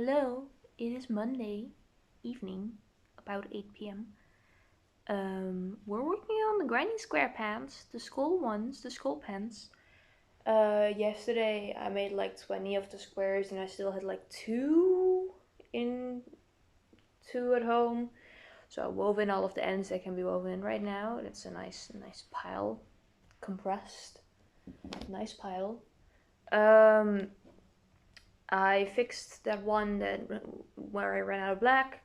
Hello, it is Monday evening, about 8 p.m. We're working on the grinding square pants, the skull ones, the skull pants. Yesterday I made like 20 of the squares and I still had like two at home. So I wove in all of the ends that can be woven in right now. It's a nice pile, compressed, nice pile. I fixed that one where I ran out of black,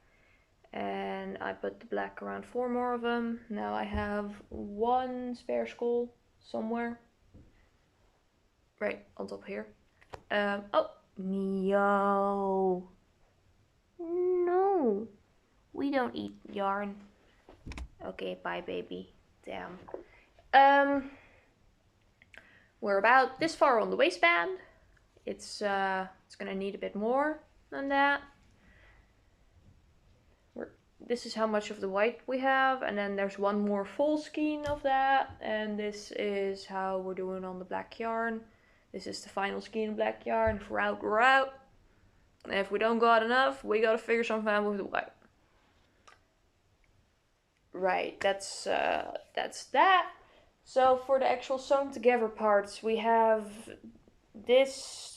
and I put the black around 4 more of them. Now I have one spare skull somewhere, right on top here. Oh, no, we don't eat yarn. Okay, bye baby. Damn. We're about this far on the waistband. It's gonna need a bit more than that. This is how much of the white we have, and then there's one more full skein of that, and this is how we're doing on the black yarn. This is the final skein of black yarn. If we're out, we're out. And if we don't got enough, we gotta figure something out with the white. Right, that's that. So for the actual sewn together parts, we have this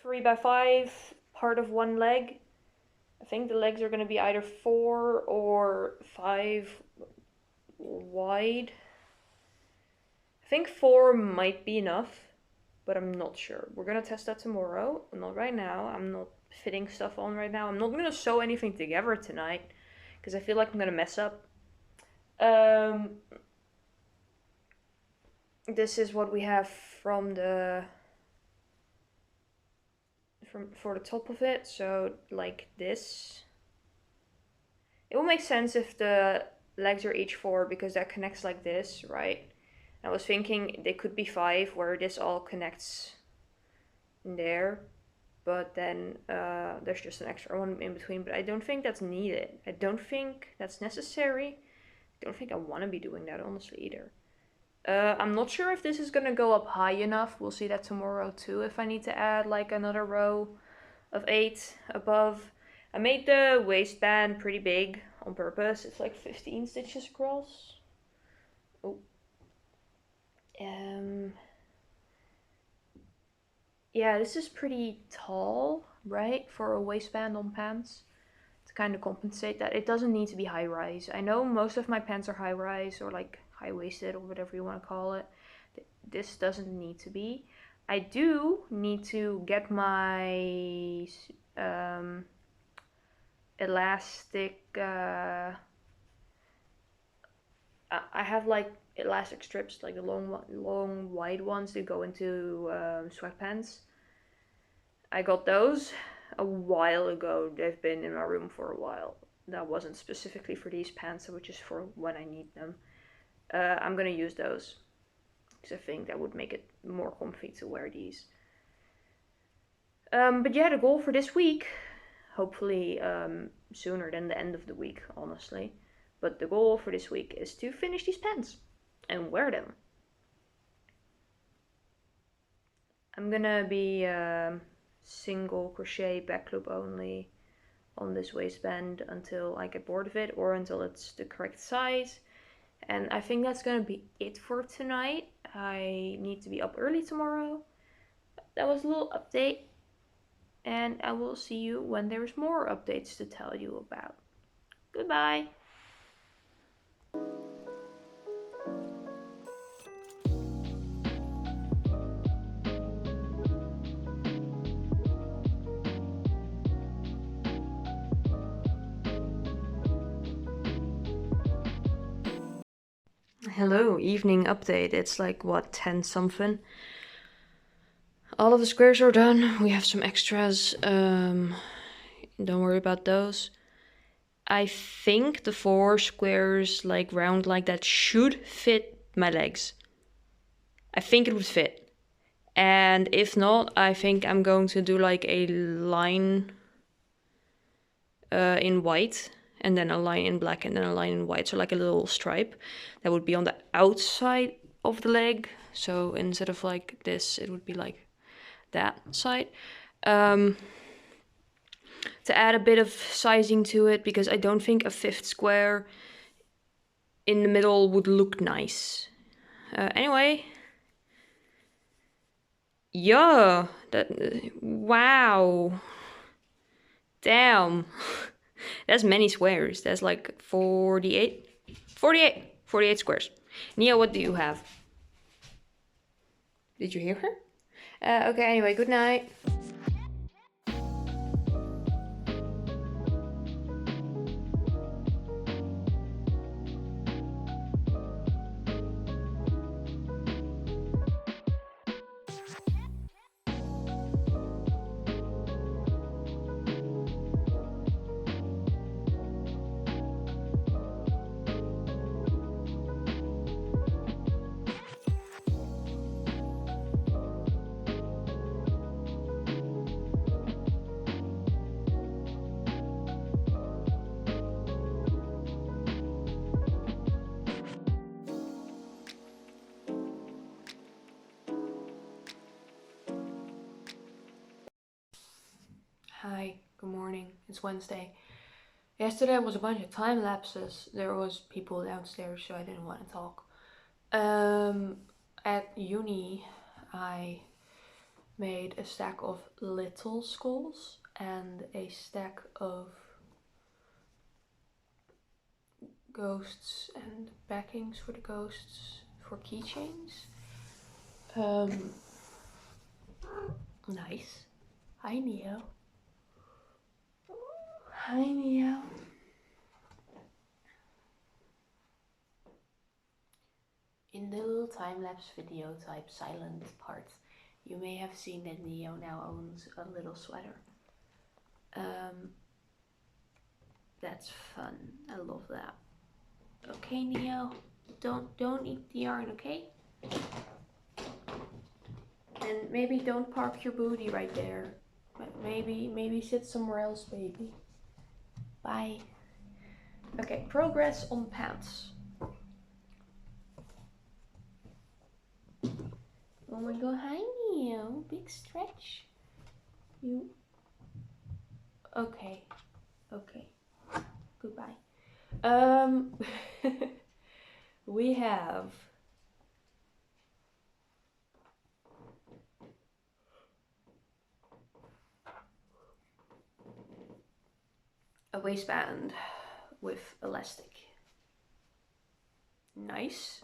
3x5 part of one leg. I think the legs are going to be either 4 or 5 wide. I think 4 might be enough, but I'm not sure. We're going to test that tomorrow, not right now. I'm not fitting stuff on right now. I'm not going to sew anything together tonight because I feel like I'm going to mess up. This is what we have from for the top of it. So like this. It will make sense if the legs are each 4 because that connects like this, right? I was thinking they could be 5 where this all connects in there, but then there's just an extra one in between, but I don't think that's needed. I don't think that's necessary. I don't think I want to be doing that honestly either. I'm not sure if this is gonna go up high enough. We'll see that tomorrow too, if I need to add like another row of 8 above. I made the waistband pretty big on purpose. It's like 15 stitches across. Oh. Yeah, this is pretty tall, right? For a waistband on pants. To kind of compensate that. It doesn't need to be high rise. I know most of my pants are high rise or like high-waisted or whatever you want to call it. This doesn't need to be. I do need to get my elastic. I have like elastic strips, like the long wide ones that go into sweatpants. I got those a while ago. They've been in my room for a while. That wasn't specifically for these pants, it was just for when I need them. I'm gonna use those because I think that would make it more comfy to wear these. But yeah, the goal for this week, hopefully sooner than the end of the week, honestly. But the goal for this week is to finish these pants and wear them. I'm gonna be single crochet back loop only on this waistband until I get bored of it or until it's the correct size. And I think that's gonna be it for tonight. I need to be up early tomorrow. That was a little update. And I will see you when there's more updates to tell you about. Goodbye. Hello, evening update. It's like what, 10 something. All of the squares are done. We have some extras. Don't worry about those. I think the 4 squares like round like that should fit my legs. I think it would fit. And if not, I think I'm going to do like a line in white. And then a line in black and then a line in white. So like a little stripe that would be on the outside of the leg. So instead of like this, it would be like that side. To add a bit of sizing to it, because I don't think a 5th square in the middle would look nice. Anyway. Yeah, wow. Damn. That's many squares. That's like 48. 48 squares. Nia, what do you have? Did you hear her? Okay, anyway, good night. Hi, good morning. It's Wednesday. Yesterday was a bunch of time lapses. There was people downstairs, so I didn't want to talk. At uni, I made a stack of little skulls and a stack of ghosts and backings for the ghosts for keychains. Nice. Hi, Neo. Hi, Neo. In the little time-lapse video type silent part, you may have seen that Neo now owns a little sweater. That's fun. I love that. Okay, Neo, don't eat the yarn, okay? And maybe don't park your booty right there. Maybe sit somewhere else, baby. Bye. Okay, progress on pants. Oh my god, hi Neo. Big stretch. You. Okay. Goodbye. We have a waistband with elastic. Nice.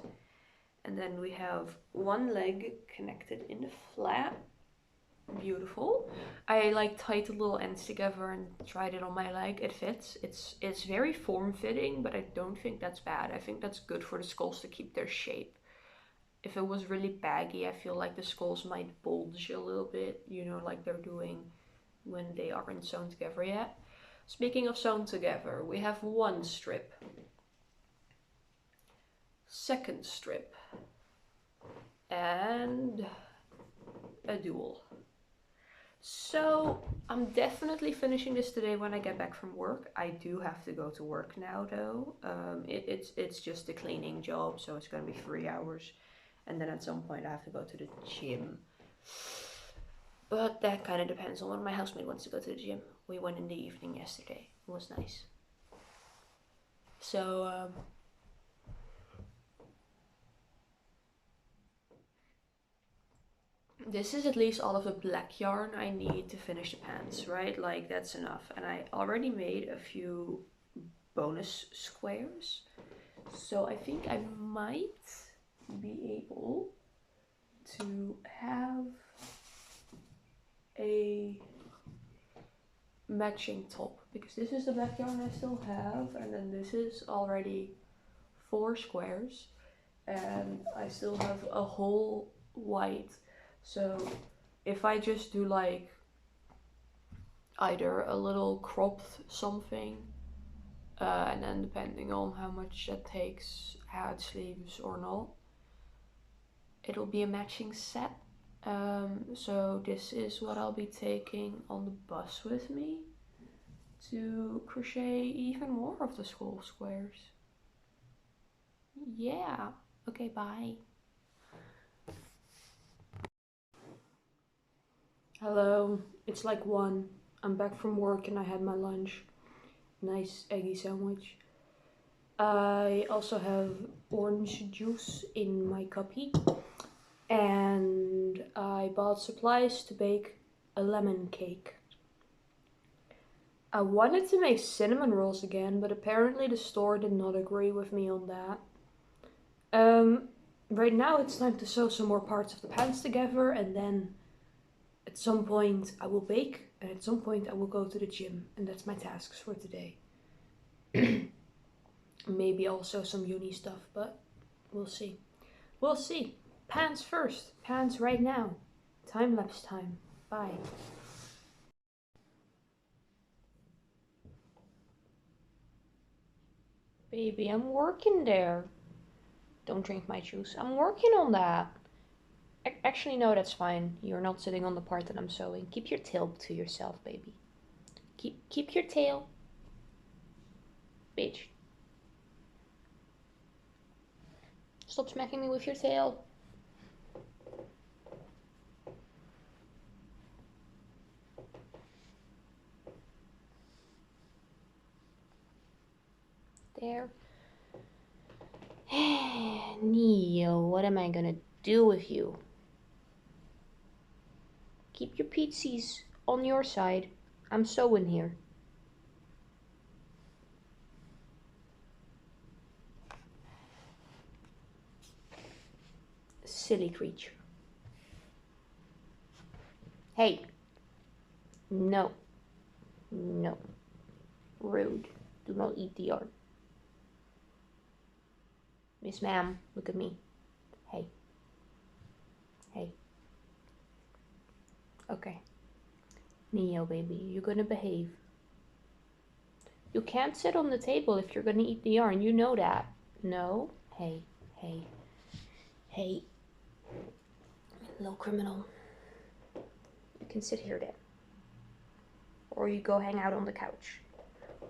And then we have one leg connected in the flap. Beautiful. I like tied the little ends together and tried it on my leg. It fits. It's very form-fitting, but I don't think that's bad. I think that's good for the skulls to keep their shape. If it was really baggy, I feel like the skulls might bulge a little bit, you know, like they're doing when they aren't sewn together yet. Speaking of sewn together, we have one strip, second strip, and a dual. So I'm definitely finishing this today when I get back from work. I do have to go to work now though. It's just a cleaning job, so it's gonna be 3 hours. And then at some point I have to go to the gym. But that kind of depends on when my housemate wants to go to the gym. We went in the evening yesterday. It was nice. So, this is at least all of the black yarn I need to finish the pants, right? Like, that's enough. And I already made a few bonus squares. So I think I might be able to have a matching top, because this is the black yarn I still have, and then this is already 4 squares, and I still have a whole white. So if I just do like either a little cropped something, and then depending on how much that takes, add sleeves or not, it'll be a matching set. So this is what I'll be taking on the bus with me to crochet even more of the skull squares. Yeah, okay, bye. Hello, it's like 1. I'm back from work and I had my lunch. Nice eggy sandwich. I also have orange juice in my cuppy. And I bought supplies to bake a lemon cake. I wanted to make cinnamon rolls again, but apparently the store did not agree with me on that. Right now it's time to sew some more parts of the pants together, and then at some point I will bake, and at some point I will go to the gym, and that's my tasks for today. Maybe also some uni stuff, but we'll see. We'll see. Pants first. Pants right now. Time lapse time. Bye. Baby, I'm working there. Don't drink my juice. I'm working on that. Actually, no, that's fine. You're not sitting on the part that I'm sewing. Keep your tail to yourself, baby. Keep your tail. Bitch. Stop smacking me with your tail. There. Neo, what am I gonna do with you? Keep your pieces on your side. I'm sewing here. Silly creature. Hey. No. No. Rude. Do not eat the yarn. Miss Ma'am, look at me. Hey. Hey. Okay. Neo, baby, you're gonna behave. You can't sit on the table if you're gonna eat the yarn. You know that. No? Hey. Hey. Hey. Little criminal. You can sit here then. Or you go hang out on the couch.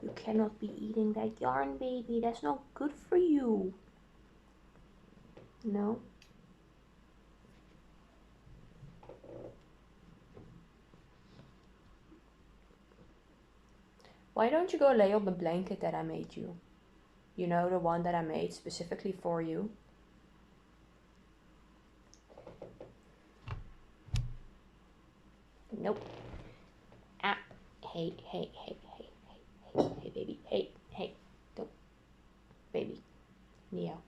You cannot be eating that yarn, baby. That's not good for you. No? Why don't you go lay on the blanket that I made you? You know, the one that I made specifically for you. Nope. Ah. Hey, hey, hey, hey, hey, hey, hey, baby. Hey, hey. Don't. Baby. Neo.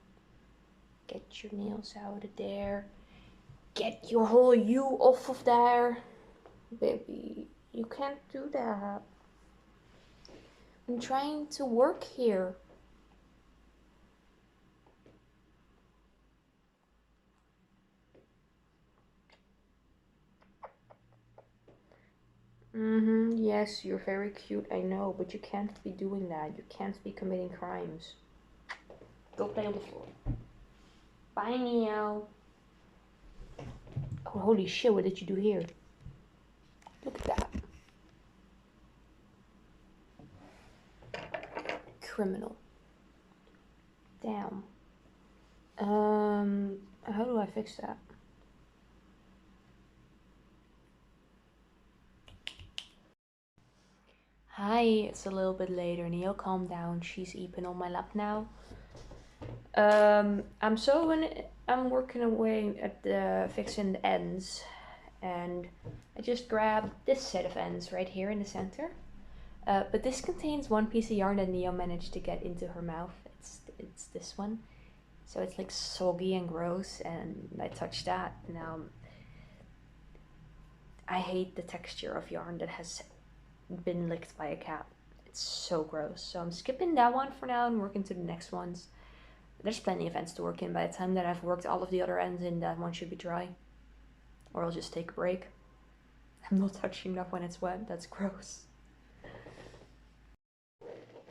Get your nails out of there. Get your whole you off of there. Baby, you can't do that. I'm trying to work here. Yes, you're very cute, I know, but you can't be doing that. You can't be committing crimes. Go play on the floor. Bye, Neo. Oh, holy shit, what did you do here? Look at that. Criminal. Damn. How do I fix that? Hi, it's a little bit later. Neo, calm down. She's eating on my lap now. I'm working away at the fixing the ends, and I just grabbed this set of ends right here in the center. But this contains one piece of yarn that Neo managed to get into her mouth. It's this one, so it's like soggy and gross, and I touched that. Now I hate the texture of yarn that has been licked by a cat. It's so gross. So I'm skipping that one for now and working to the next ones. There's plenty of ends to work in. By the time that I've worked all of the other ends in, that one should be dry. Or I'll just take a break. I'm not touching that when it's wet. That's gross.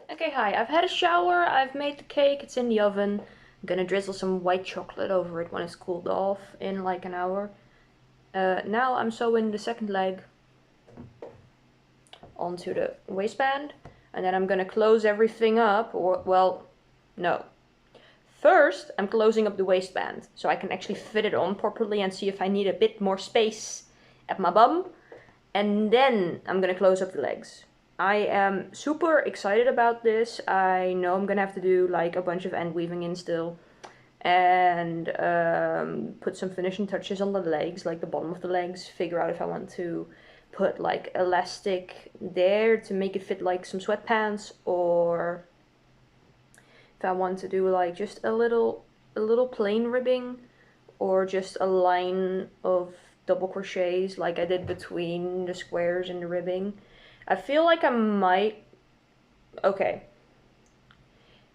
Okay, hi. I've had a shower. I've made the cake. It's in the oven. I'm gonna drizzle some white chocolate over it when it's cooled off in like an hour. Now I'm sewing the second leg onto the waistband. And then I'm gonna close everything up. Or, well, no. First, I'm closing up the waistband so I can actually fit it on properly and see if I need a bit more space at my bum. And then I'm gonna close up the legs. I am super excited about this. I know I'm gonna have to do like a bunch of end weaving in still, and put some finishing touches on the legs, like the bottom of the legs, figure out if I want to put like elastic there to make it fit like some sweatpants, or if I want to do like just a little plain ribbing, or just a line of double crochets like I did between the squares and the ribbing. I feel like I might, okay,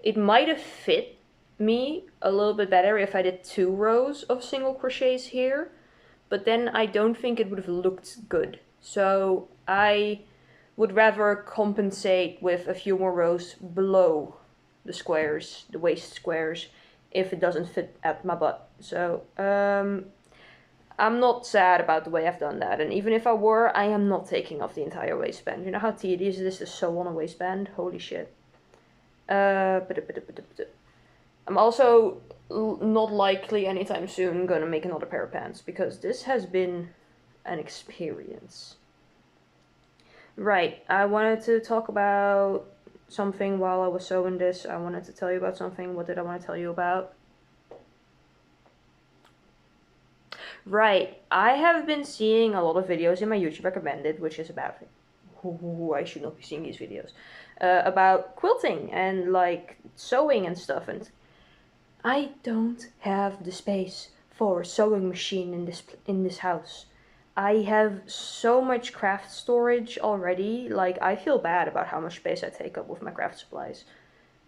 it might have fit me a little bit better if I did 2 rows of single crochets here, but then I don't think it would have looked good. So I would rather compensate with a few more rows below the squares, the waist squares, if it doesn't fit at my butt. So I'm not sad about the way I've done that, and even if I were, I am not taking off the entire waistband. You know how tedious it is to sew on a waistband? Holy shit. I'm also not likely anytime soon gonna make another pair of pants, because this has been an experience. Right, I wanted to talk about something while I was sewing this. I wanted to tell you about something. What did I want to tell you about? Right, I have been seeing a lot of videos in my YouTube recommended, which is about, I should not be seeing these videos, about quilting and like sewing and stuff, and I don't have the space for a sewing machine in this house. I have so much craft storage already, like I feel bad about how much space I take up with my craft supplies.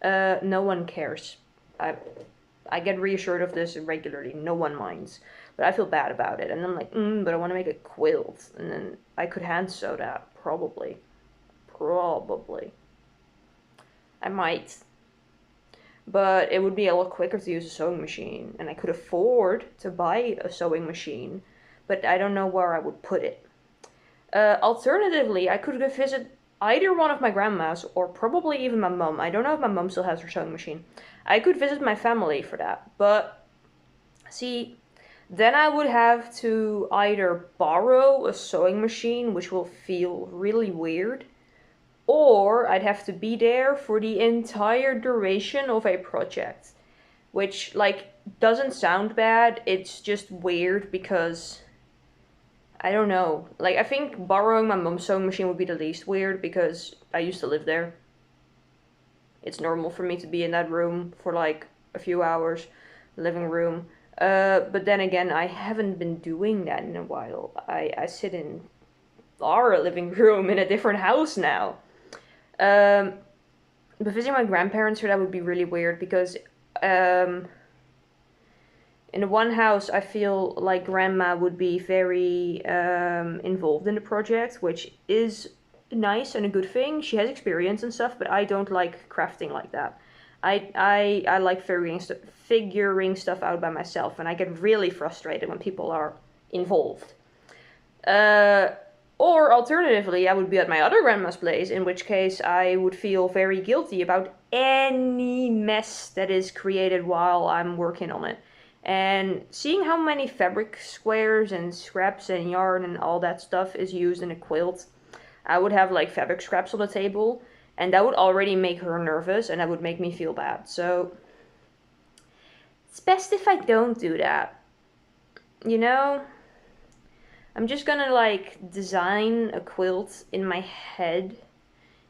No one cares. I get reassured of this regularly, no one minds. But I feel bad about it, and I'm like, but I want to make a quilt, and then I could hand sew that, probably. Probably. I might. But it would be a lot quicker to use a sewing machine, and I could afford to buy a sewing machine, but I don't know where I would put it. Alternatively, I could go visit either one of my grandmas, or probably even my mum. I don't know if my mum still has her sewing machine. I could visit my family for that, but see, then I would have to either borrow a sewing machine, which will feel really weird, or I'd have to be there for the entire duration of a project, which, like, doesn't sound bad, it's just weird because, I don't know, like, I think borrowing my mom's sewing machine would be the least weird because I used to live there. It's normal for me to be in that room for like a few hours, living room. But then again, I haven't been doing that in a while. I sit in our living room in a different house now. But visiting my grandparents here, that would be really weird because in the one house, I feel like grandma would be very involved in the project, which is nice and a good thing. She has experience and stuff, but I don't like crafting like that. I like figuring stuff out by myself, and I get really frustrated when people are involved. Or alternatively, I would be at my other grandma's place, in which case I would feel very guilty about any mess that is created while I'm working on it. And seeing how many fabric squares and scraps and yarn and all that stuff is used in a quilt, I would have like fabric scraps on the table, and that would already make her nervous, and that would make me feel bad. So it's best if I don't do that. You know? I'm just gonna like design a quilt in my head,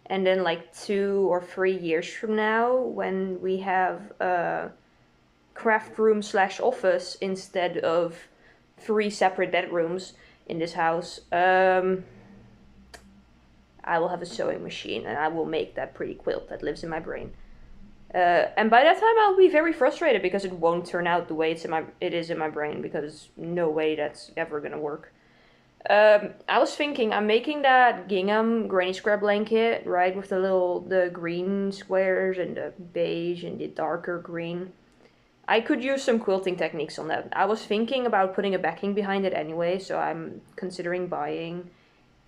and then like 2 or 3 years from now, when we have a craft room / office instead of 3 separate bedrooms in this house, I will have a sewing machine, and I will make that pretty quilt that lives in my brain. And by that time, I'll be very frustrated because it won't turn out the way it is in my brain, because no way that's ever gonna work. I was thinking, I'm making that gingham granny square blanket, right, with the green squares and the beige and the darker green. I could use some quilting techniques on that. I was thinking about putting a backing behind it anyway, so I'm considering buying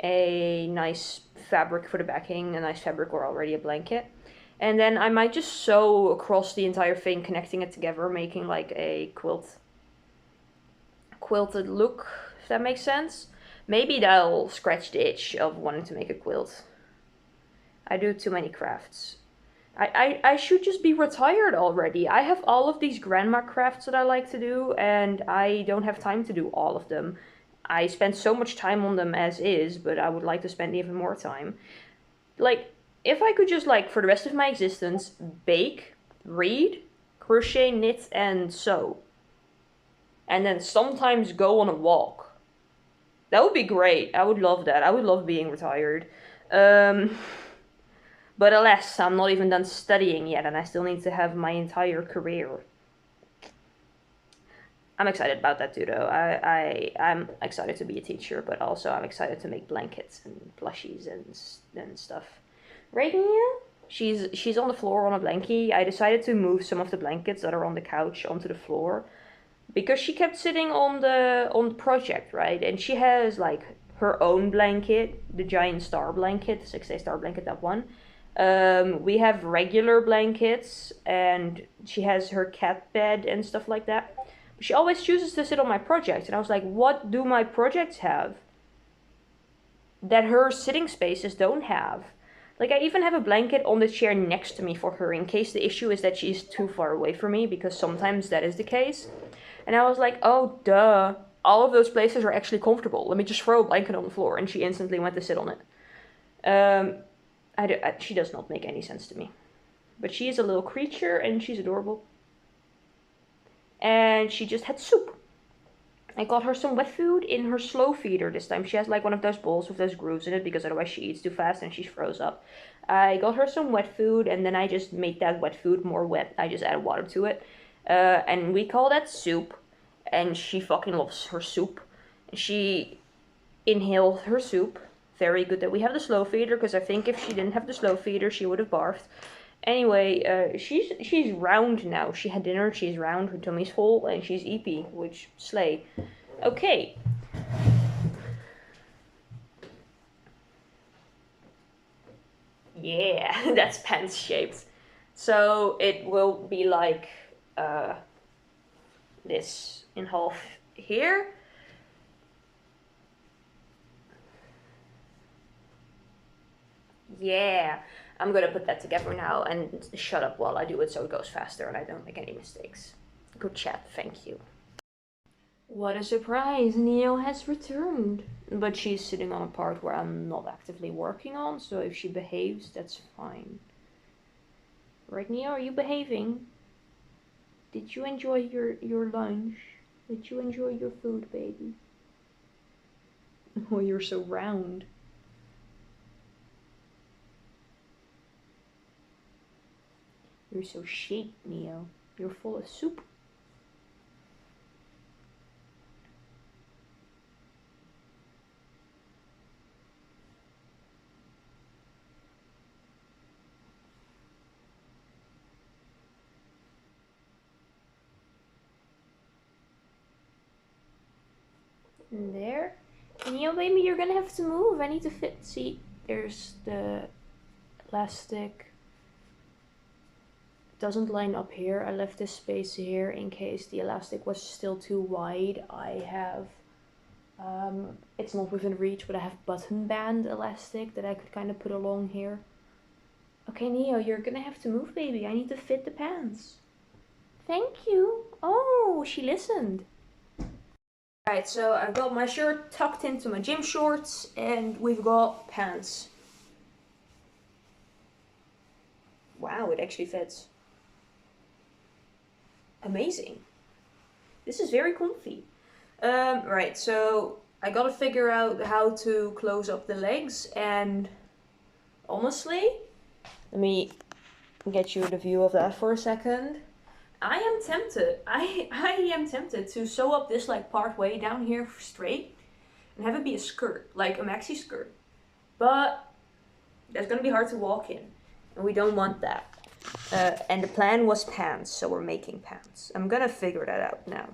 a nice fabric for the backing, a nice fabric or already a blanket. And then I might just sew across the entire thing, connecting it together, making like a quilted look, if that makes sense. Maybe that'll scratch the itch of wanting to make a quilt. I do too many crafts. I should just be retired already. I have all of these grandma crafts that I like to do, and I don't have time to do all of them. I spend so much time on them as is, but I would like to spend even more time. Like, if I could just, like, for the rest of my existence, bake, read, crochet, knit, and sew. And then sometimes go on a walk. That would be great. I would love that. I would love being retired. But alas, I'm not even done studying yet, and I still need to have my entire career. I'm excited about that too, though. I'm excited to be a teacher, but also I'm excited to make blankets and plushies and stuff. Right now, she's on the floor on a blankie. I decided to move some of the blankets that are on the couch onto the floor because she kept sitting on the project, right? And she has like her own blanket, the giant star blanket, 6-day star blanket, that one. We have regular blankets, and she has her cat bed and stuff like that. But she always chooses to sit on my project, and I was like, what do my projects have that her sitting spaces don't have? Like, I even have a blanket on the chair next to me for her in case the issue is that she's too far away from me, because sometimes that is the case. And I was like, oh, duh. All of those places are actually comfortable. Let me just throw a blanket on the floor. And she instantly went to sit on it. She does not make any sense to me. But she is a little creature, and she's adorable. And she just had soup. I got her some wet food in her slow feeder this time. She has like one of those bowls with those grooves in it, because otherwise she eats too fast and she froze up. I got her some wet food, and then I just made that wet food more wet. I just added water to it. And we call that soup. And she fucking loves her soup. She inhaled her soup. Very good that we have the slow feeder, because I think if she didn't have the slow feeder, she would have barfed. Anyway, she's round now. She had dinner, she's round, her tummy's full, and she's eepy, which slay. Okay. Yeah, that's pants shaped. So it will be like this in half here. Yeah, I'm gonna put that together now and shut up while I do it so it goes faster and I don't make any mistakes. Good chat, thank you. What a surprise, Neo has returned. But she's sitting on a part where I'm not actively working on, so if she behaves, that's fine. Right, Neo, are you behaving? Did you enjoy your lunch? Did you enjoy your food, baby? Oh, you're so round. You're so shaped, Neo. You're full of soup. And there. Neo, baby, you're gonna have to move. I need to fit. See, there's the elastic. It doesn't line up here. I left this space here in case the elastic was still too wide. I have, it's not within reach, but I have button band elastic that I could kind of put along here. Okay, Neo, you're gonna have to move, baby. I need to fit the pants. Thank you. Oh, she listened. Alright, so I've got my shirt tucked into my gym shorts, and we've got pants. Wow, it actually fits. Amazing. This is very comfy. Right, so I gotta figure out how to close up the legs, and honestly, let me get you the view of that for a second. I am tempted. I am tempted to sew up this like part way down here straight and have it be a skirt, like a maxi skirt. But that's gonna be hard to walk in, and we don't want that. And the plan was pants, so we're making pants. I'm gonna figure that out now.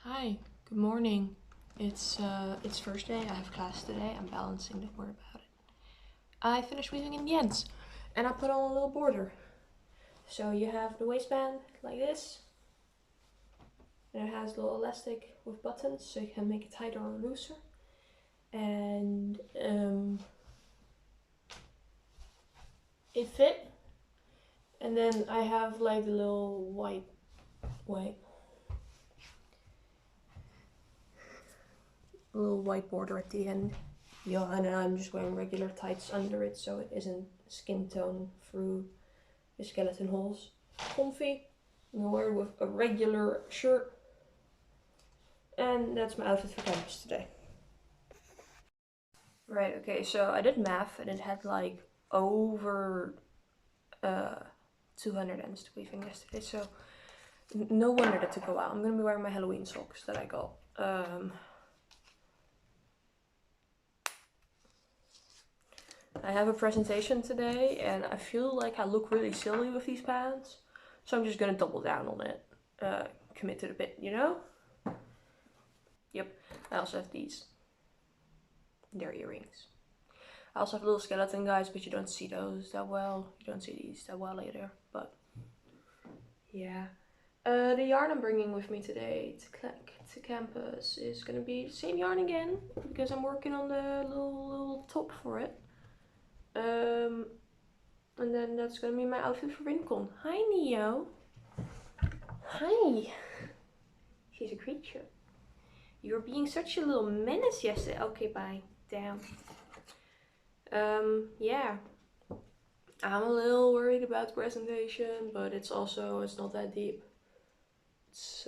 Hi, good morning. It's first day, I have class today, I'm balancing, don't worry about it. I finished weaving in the ends, and I put on a little border. So you have the waistband like this, and it has a little elastic with buttons so you can make it tighter or looser. And it fit. And then I have like the little white border at the end. Yeah, and I'm just wearing regular tights under it so it isn't skin tone through the skeleton holes. Comfy. I'm gonna wear it with a regular shirt. And that's my outfit for campus today. Right, okay, so I did math and it had like over 200 ends to weaving yesterday, so no wonder that took a while. I'm gonna be wearing my Halloween socks that I got. I have a presentation today and I feel like I look really silly with these pants, so I'm just gonna double down on it. Commit to the bit, you know? Yep, I also have these. They're earrings. I also have little skeleton guys, but you don't see those that well. You don't see these that well later, but yeah. The yarn I'm bringing with me today to campus is gonna be the same yarn again, because I'm working on the little top for it. And then that's gonna be my outfit for Rincon. Hi, Neo. Hi. She's a creature. You were being such a little menace yesterday. Okay, bye. Damn. Yeah. I'm a little worried about the presentation, but it's not that deep. It's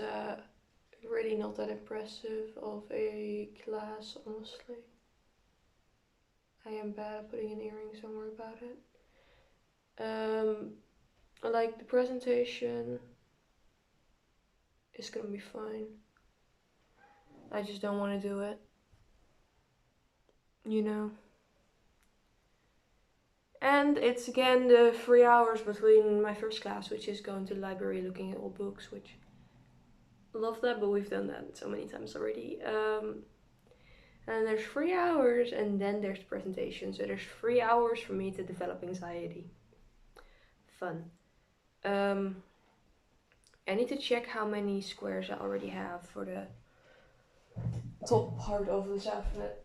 really not that impressive of a class, honestly. I am bad at putting in earrings, don't worry about it. Like the presentation is gonna be fine. I just don't want to do it, you know. And it's again the 3 hours between my first class, which is going to the library looking at old books, which love that, but we've done that so many times already. And there's 3 hours and then there's the presentation, so there's 3 hours for me to develop anxiety. Fun. I need to check how many squares I already have for the top part of this outfit.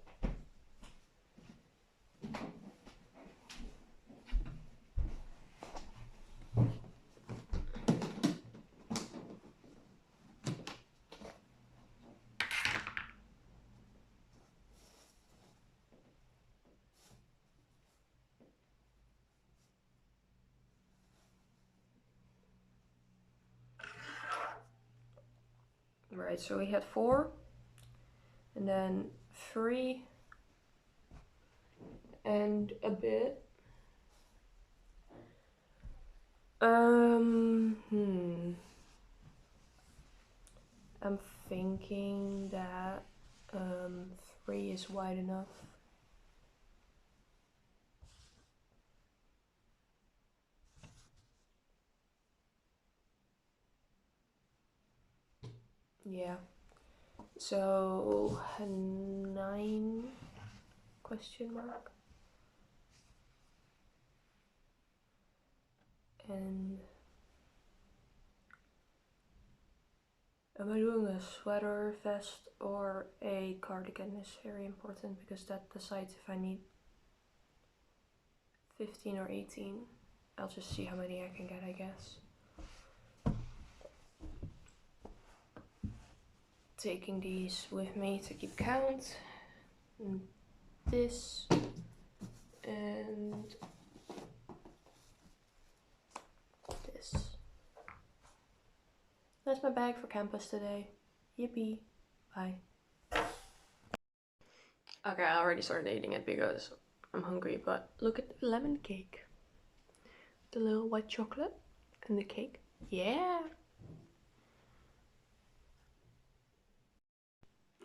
Right, so we had 4 and then 3 and a bit. I'm thinking that 3 is wide enough. Yeah. So 9 question mark. And am I doing a sweater, vest, or a cardigan is very important because that decides if I need 15 or 18. I'll just see how many I can get, I guess. Taking these with me to keep count. And this and this. That's my bag for campus today. Yippee. Bye. Okay, I already started eating it because I'm hungry, but look at the lemon cake. The little white chocolate and the cake. Yeah.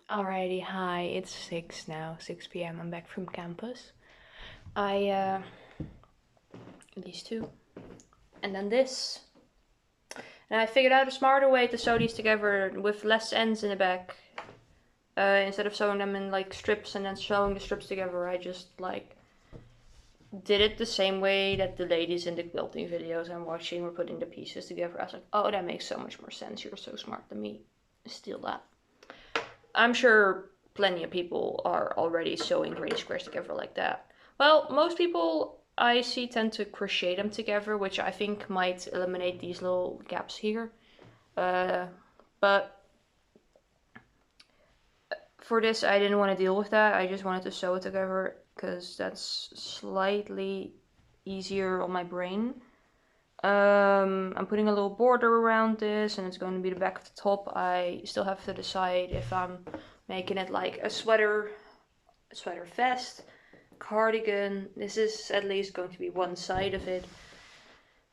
Alrighty, hi, it's 6 now, 6 p.m. I'm back from campus. These two, and then this. And I figured out a smarter way to sew these together with less ends in the back. Instead of sewing them in like strips and then sewing the strips together, I just like did it the same way that the ladies in the quilting videos I'm watching were putting the pieces together. I was like, oh, that makes so much more sense. You're so smart. Let me steal that. I'm sure plenty of people are already sewing granny squares together like that. Well, most people I see tend to crochet them together, which I think might eliminate these little gaps here. But for this, I didn't want to deal with that. I just wanted to sew it together because that's slightly easier on my brain. I'm putting a little border around this and it's going to be the back of the top. I still have to decide if I'm making it like a sweater vest, cardigan. This is at least going to be one side of it.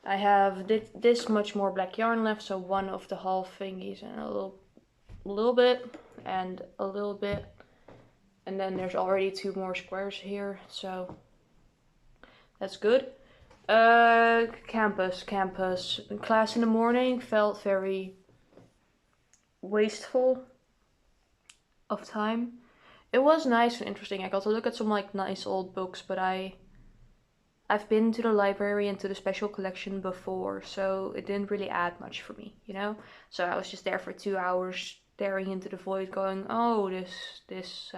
I have this much more black yarn left, so one of the half thingies and a little bit and a little bit, and then there's already 2 more squares here, so that's good. Campus. Class in the morning felt very wasteful of time. It was nice and interesting. I got to look at some like nice old books, but I've been to the library and to the special collection before, so it didn't really add much for me, you know? So I was just there for 2 hours staring into the void going, oh, this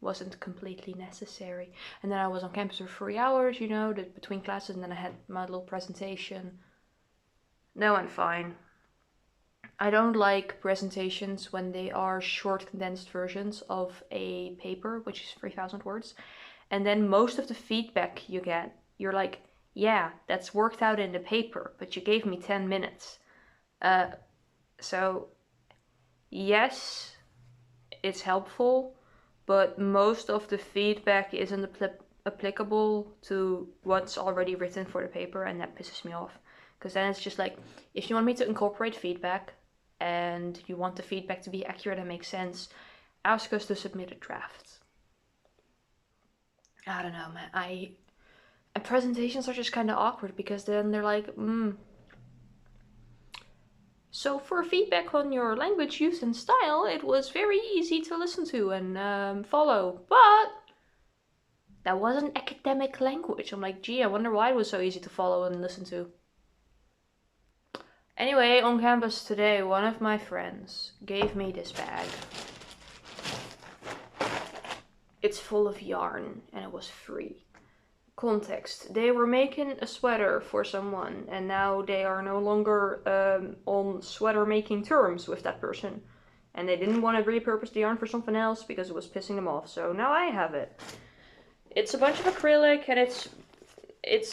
wasn't completely necessary. And then I was on campus for 3 hours, you know, between classes, and then I had my little presentation. No, I'm fine. I don't like presentations when they are short condensed versions of a paper, which is 3,000 words. And then most of the feedback you get, you're like, yeah, that's worked out in the paper, but you gave me 10 minutes. So yes, it's helpful, but most of the feedback isn't applicable to what's already written for the paper, and that pisses me off. Because then it's just like, if you want me to incorporate feedback and you want the feedback to be accurate and make sense, ask us to submit a draft. I don't know, man. And presentations are just kind of awkward because then they're like, so for feedback on your language use and style, it was very easy to listen to and follow, but that wasn't academic language. I'm like, gee, I wonder why it was so easy to follow and listen to. Anyway, on campus today, one of my friends gave me this bag. It's full of yarn and it was free. Context: they were making a sweater for someone and now they are no longer on sweater making terms with that person, and they didn't want to repurpose the yarn for something else because it was pissing them off, so now I have it. It's a bunch of acrylic and it's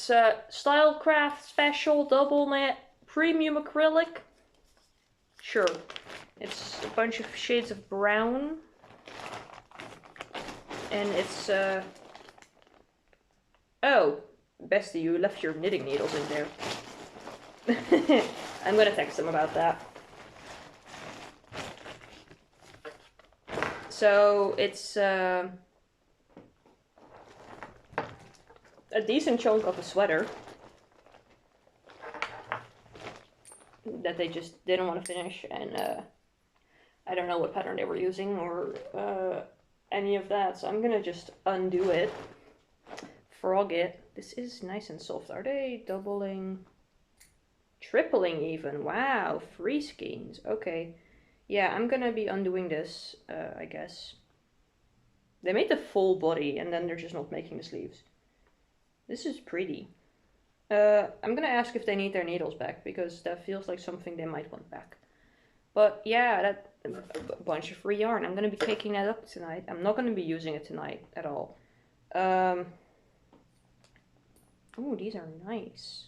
Stylecraft special double knit premium acrylic. Sure, it's a bunch of shades of brown and it's oh, bestie, you left your knitting needles in there. I'm gonna text them about that. So it's a decent chunk of a sweater that they just didn't want to finish, and I don't know what pattern they were using or any of that, so I'm gonna just undo it. Frog it. This is nice and soft. Are they doubling? Tripling even. Wow. 3 skeins. Okay. Yeah, I'm gonna be undoing this, I guess. They made the full body and then they're just not making the sleeves. This is pretty. I'm gonna ask if they need their needles back because that feels like something they might want back. But yeah, that a bunch of free yarn. I'm gonna be taking that up tonight. I'm not gonna be using it tonight at all. Ooh, these are nice.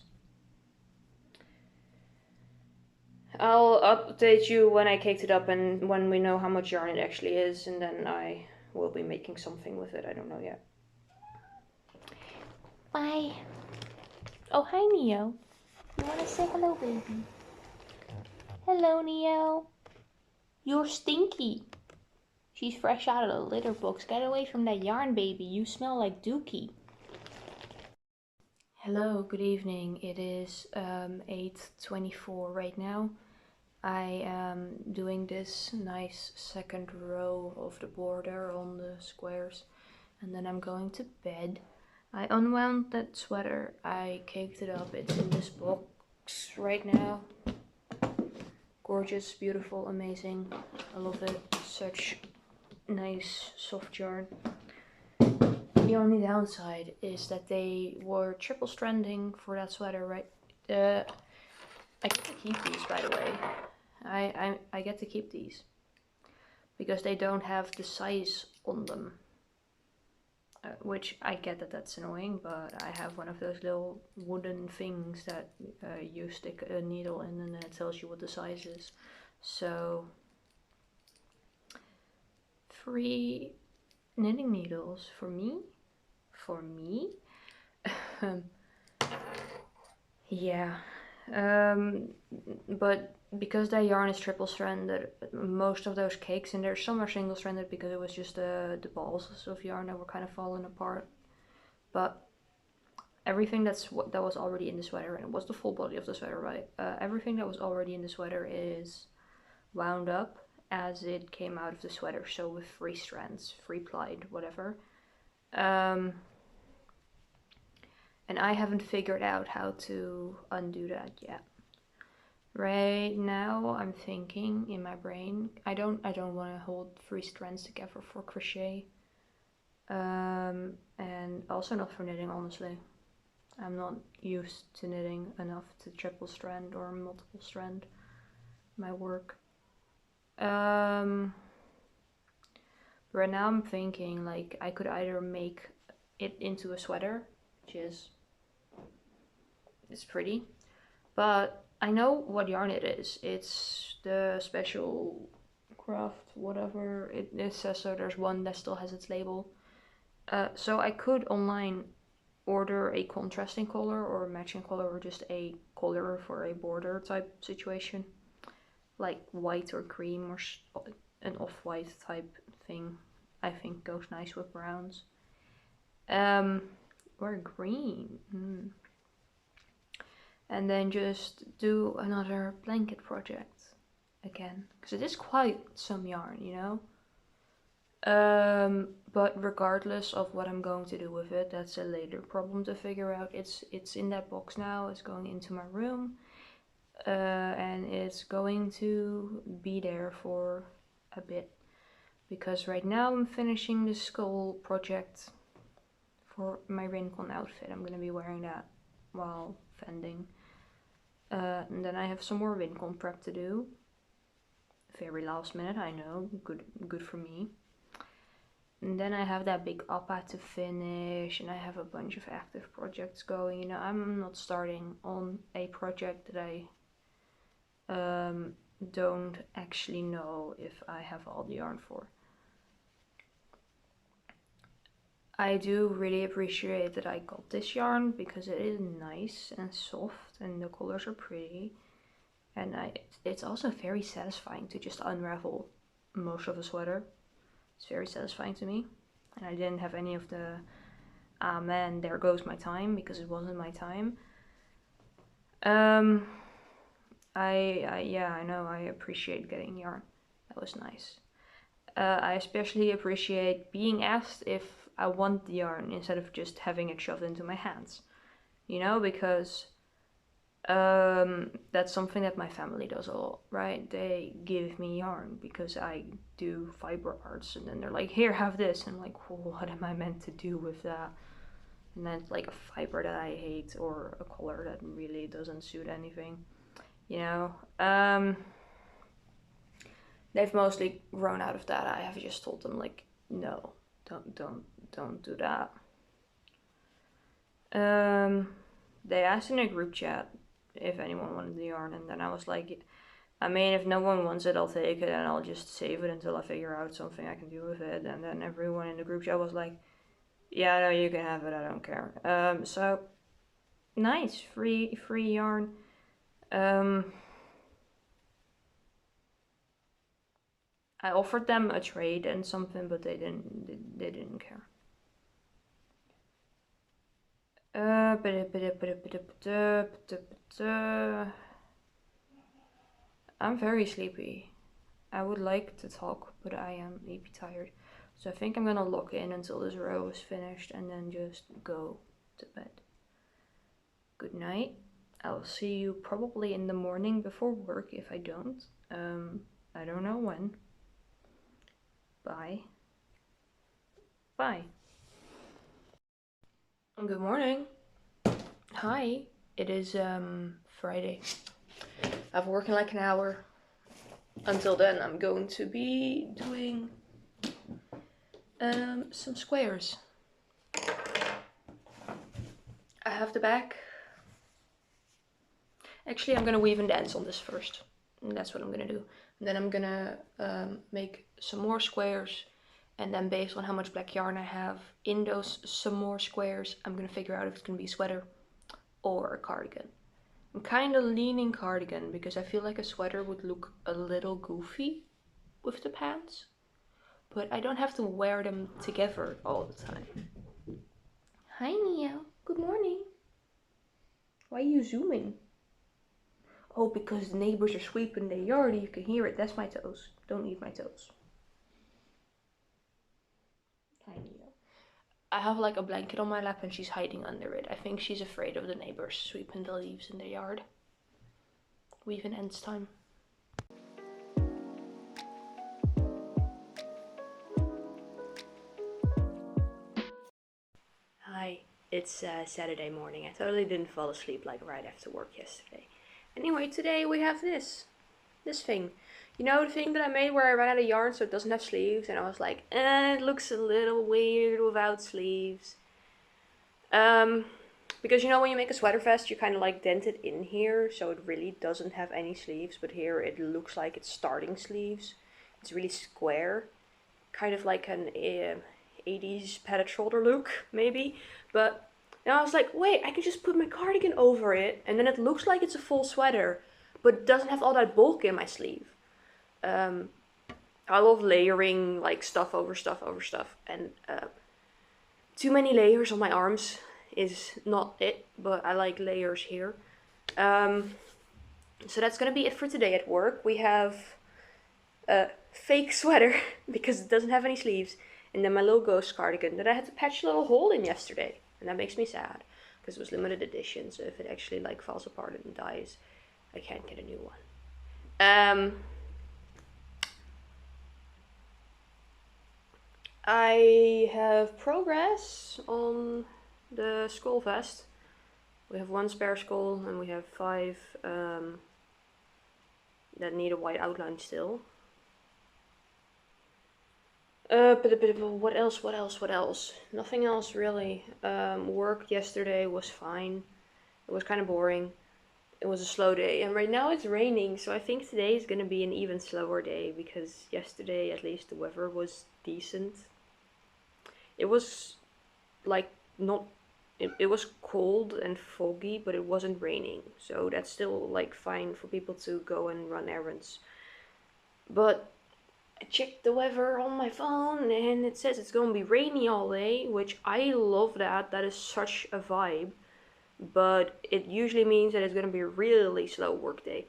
I'll update you when I caked it up and when we know how much yarn it actually is, and then I will be making something with it. I don't know yet. Bye. Oh, hi, Neo. You want to say hello, baby? Hello, Neo. You're stinky. She's fresh out of the litter box. Get away from that yarn, baby. You smell like dookie. Hello, good evening. It is 8:24 right now. I am doing this nice second row of the border on the squares, and then I'm going to bed. I unwound that sweater, I caked it up, it's in this box right now. Gorgeous, beautiful, amazing, I love it, such nice soft yarn. The only downside is that they were triple stranding for that sweater, right? I get to keep these, by the way. I get to keep these because they don't have the size on them, which I get that that's annoying, but I have one of those little wooden things that you stick a needle in and it tells you what the size is. So 3 knitting needles for me. Yeah. But because that yarn is triple stranded, most of those cakes, and there some are single stranded because it was just the balls of yarn that were kind of falling apart. But everything that was already in the sweater, and it was the full body of the sweater, right? Everything that was already in the sweater is wound up as it came out of the sweater, so with 3 strands, 3 plied, whatever. And I haven't figured out how to undo that yet. Right now I'm thinking in my brain, I don't want to hold 3 strands together for crochet. And also not for knitting, honestly. I'm not used to knitting enough to triple strand or multiple strand my work. Right now I'm thinking like I could either make it into a sweater, which is pretty, but I know what yarn it is. It's the special craft, whatever it says. So there's one that still has its label. So I could online order a contrasting color or a matching color or just a color for a border type situation, like white or cream or an off-white type thing. I think goes nice with browns. Or green. And then just do another blanket project again, because it is quite some yarn, you know. But regardless of what I'm going to do with it, that's a later problem to figure out. It's in that box now. It's going into my room, and it's going to be there for a bit, because right now I'm finishing the skull project for my Rincon outfit. I'm gonna be wearing that while fending. And then I have some more Rincon prep to do. Very last minute, I know. Good for me. And then I have that big oppa to finish, and I have a bunch of active projects going. You know, I'm not starting on a project that I don't actually know if I have all the yarn for. I do really appreciate that I got this yarn because it is nice and soft and the colors are pretty, and it's also very satisfying to just unravel most of a sweater. It's very satisfying to me, and I didn't have any of the ah man, there goes my time, because it wasn't my time. Yeah, I know, I appreciate getting yarn. That was nice. I especially appreciate being asked if I want the yarn instead of just having it shoved into my hands, you know, because that's something that my family does a lot, right? They give me yarn because I do fiber arts, and then they're like, here, have this, and I'm like, well, what am I meant to do with that? And then it's like a fiber that I hate or a color that really doesn't suit anything, you know. They've mostly grown out of that. I have just told them like, no, don't do that. They asked in a group chat if anyone wanted the yarn, and then I was like, I mean, if no one wants it, I'll take it and I'll just save it until I figure out something I can do with it. And then everyone in the group chat was like, yeah, no, you can have it, I don't care. So nice, free yarn. I offered them a trade and something, but they didn't care. I'm very sleepy. I would like to talk, but I am maybe tired. So I think I'm gonna lock in until this row is finished and then just go to bed. Good night. I'll see you probably in the morning before work if I don't. I don't know when. Bye. Bye. Good morning. Hi. It is Friday. I've working like an hour. Until then I'm going to be doing some squares. I have the back. Actually, I'm gonna weave and dance on this first. And that's what I'm gonna do. And then I'm gonna make some more squares. And then based on how much black yarn I have in those some more squares, I'm gonna figure out if it's gonna be a sweater or a cardigan. I'm kind of leaning cardigan because I feel like a sweater would look a little goofy with the pants. But I don't have to wear them together all the time. Hi Neo, good morning. Why are you zooming? Oh, because the neighbors are sweeping their yard, you can hear it. That's my toes. Don't eat my toes. Hi Neo. I have like a blanket on my lap and she's hiding under it. I think she's afraid of the neighbors sweeping the leaves in their yard. Weaving ends time. Hi, it's Saturday morning. I totally didn't fall asleep like right after work yesterday. Anyway, today we have this thing. You know the thing that I made where I ran out of yarn so it doesn't have sleeves, and I was like, it looks a little weird without sleeves. Because you know when you make a sweater vest, you kind of like dent it in here, so it really doesn't have any sleeves, but here it looks like it's starting sleeves. It's really square, kind of like an 80s padded shoulder look, maybe. But now I was like, wait, I could just put my cardigan over it, and then it looks like it's a full sweater, but it doesn't have all that bulk in my sleeve. I love layering like stuff over stuff over stuff, and too many layers on my arms is not it, but I like layers here. So that's gonna be it for today at work. We have a fake sweater because it doesn't have any sleeves, and then my little ghost cardigan that I had to patch a little hole in yesterday, and that makes me sad because it was limited edition, so if it actually like falls apart and dies, I can't get a new one. I have progress on the skull vest. We have one spare skull and we have 5 that need a white outline still. What else? Nothing else really. Work yesterday was fine. It was kind of boring. It was a slow day, and right now it's raining, so I think today is gonna be an even slower day because yesterday at least the weather was decent. It was like not, it was cold and foggy, but it wasn't raining, so that's still like fine for people to go and run errands. But I checked the weather on my phone and it says it's gonna be rainy all day, which I love that. That is such a vibe. But it usually means that it's gonna be a really slow work day.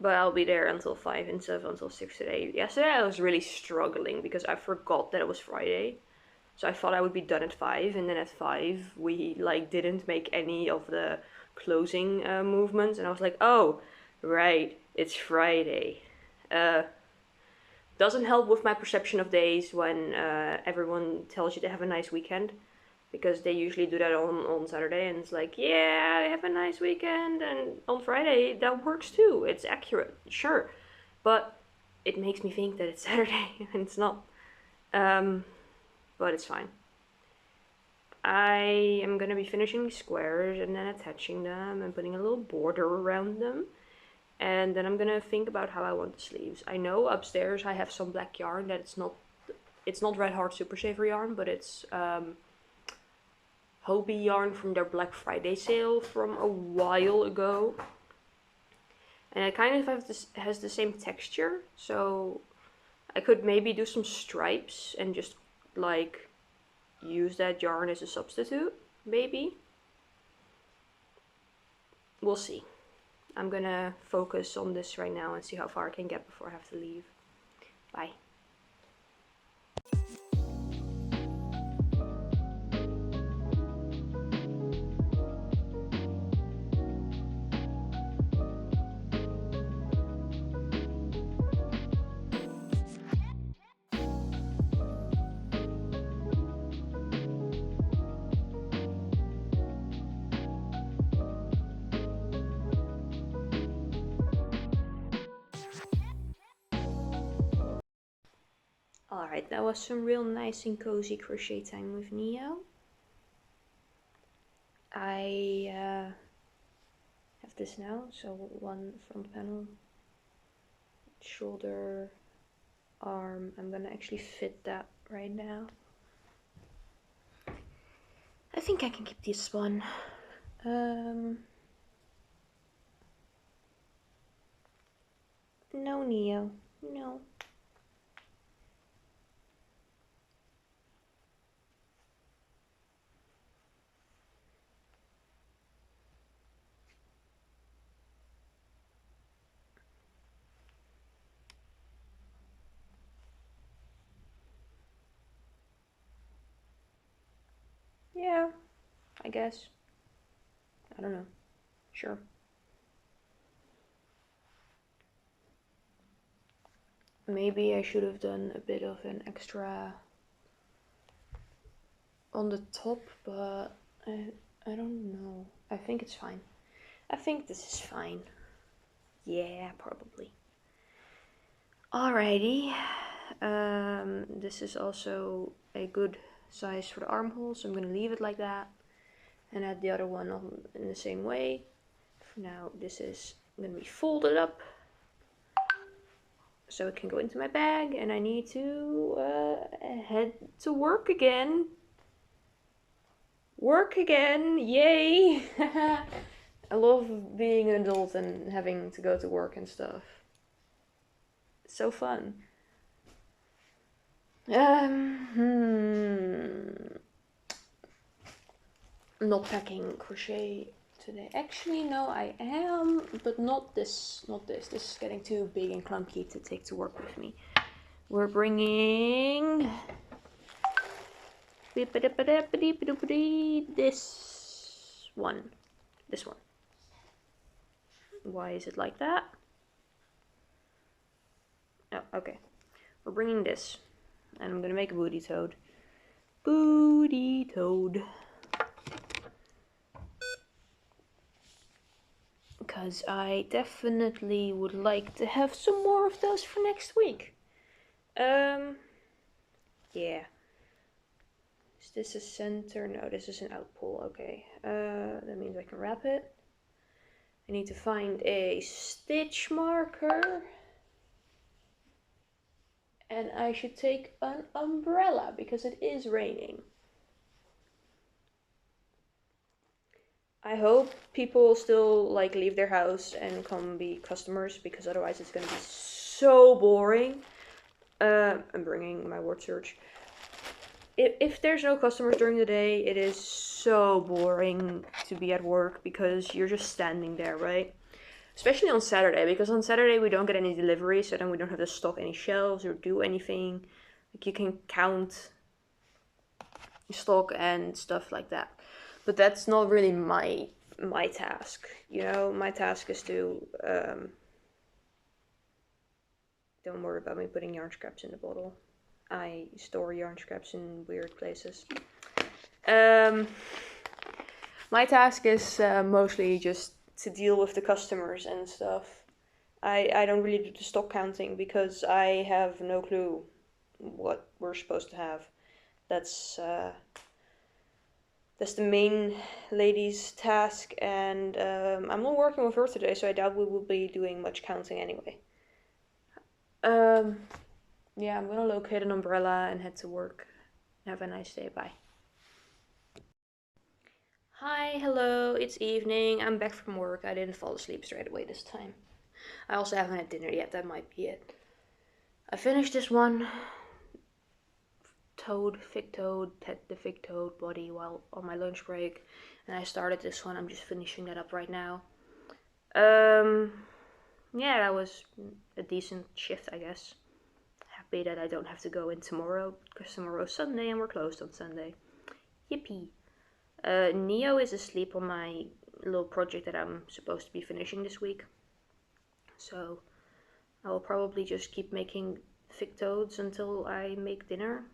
But I'll be there until 5 instead of until 6 today. Yesterday I was really struggling because I forgot that it was Friday. So I thought I would be done at 5, and then at 5 we like didn't make any of the closing movements, and I was like, oh, right, it's Friday. Doesn't help with my perception of days when everyone tells you to have a nice weekend, because they usually do that on Saturday, and it's like, yeah, have a nice weekend, and on Friday that works too. It's accurate, sure, but it makes me think that it's Saturday and it's not. But it's fine. I am gonna be finishing these squares and then attaching them and putting a little border around them. And then I'm gonna think about how I want the sleeves. I know upstairs I have some black yarn that it's not Red Heart Super Saver yarn, but it's Hobie yarn from their Black Friday sale from a while ago. And it kind of has the same texture, so I could maybe do some stripes and just like use that yarn as a substitute, maybe. we'll see. I'm gonna focus on this right now and see how far I can get before I have to leave. Bye. Alright, that was some real nice and cozy crochet time with Neo. I have this now, so one front panel, shoulder, arm. I'm gonna actually fit that right now. I think I can keep this one. No, Neo, no. Yeah, I guess. I don't know. Sure. Maybe I should have done a bit of an extra on the top, but I don't know. I think it's fine. I think this is fine. Yeah, probably. Alrighty. This is also a good size for the armhole, so I'm gonna leave it like that and add the other one on in the same way. For now, this is gonna be folded up so it can go into my bag, and I need to head to work again. Work again, yay! I love being an adult and having to go to work and stuff. It's so fun. I'm not packing crochet today. Actually, no, I am, but not this. Not this. This is getting too big and clunky to take to work with me. We're bringing this one. This one. Why is it like that? Oh, okay. We're bringing this, and I'm gonna make a booty toad. Booty toad. Because I definitely would like to have some more of those for next week. Yeah. Is this a center? No, this is an outpull. Okay. That means I can wrap it. I need to find a stitch marker. And I should take an umbrella because it is raining. I hope people still like leave their house and come be customers, because otherwise it's gonna be so boring. I'm bringing my word search. If there's no customers during the day, it is so boring to be at work because you're just standing there, right? Especially on Saturday, because on Saturday we don't get any deliveries, so then we don't have to stock any shelves or do anything. Like, you can count stock and stuff like that. But that's not really my task, you know. My task is to don't worry about me putting yarn scraps in the bottle. I store yarn scraps in weird places. My task is mostly just to deal with the customers and stuff. I don't really do the stock counting because I have no clue what we're supposed to have. That's the main lady's task, and I'm not working with her today, so I doubt we will be doing much counting anyway. Yeah, I'm gonna locate an umbrella and head to work. Have a nice day, bye. Hi, hello, it's evening. I'm back from work. I didn't fall asleep straight away this time. I also haven't had dinner yet, that might be it. I finished this one. Fig toad, the fig toad body while on my lunch break. And I started this one, I'm just finishing that up right now. Yeah, that was a decent shift, I guess. Happy that I don't have to go in tomorrow, because tomorrow's Sunday and we're closed on Sunday. Yippee. Neo is asleep on my little project that I'm supposed to be finishing this week. So I will probably just keep making fig toads until I make dinner.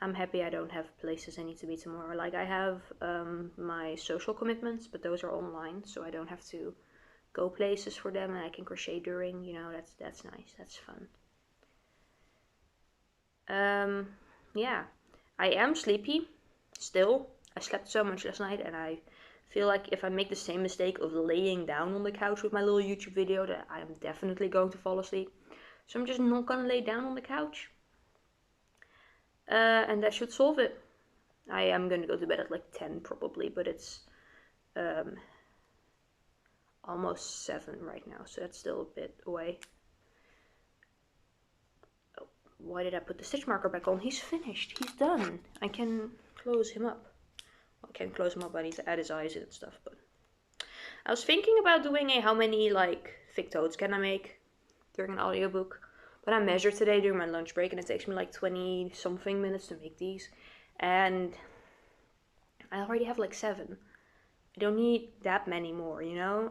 I'm happy I don't have places I need to be tomorrow. Like, I have my social commitments, but those are online, so I don't have to go places for them, and I can crochet during, you know, that's nice, that's fun. Yeah, I am sleepy still. I slept so much last night, and I feel like if I make the same mistake of laying down on the couch with my little YouTube video, that I am definitely going to fall asleep. So I'm just not gonna lay down on the couch. And that should solve it. I am gonna go to bed at like 10 probably, but it's almost 7 right now, so that's still a bit away. Oh, why did I put the stitch marker back on? He's finished. He's done. I can close him up. Well, I can't close him up. I need to add his eyes in and stuff, but I was thinking about doing a how many like fig toads can I make during an audiobook. But I measured today during my lunch break, and it takes me like 20 something minutes to make these. And I already have like 7. I don't need that many more, you know?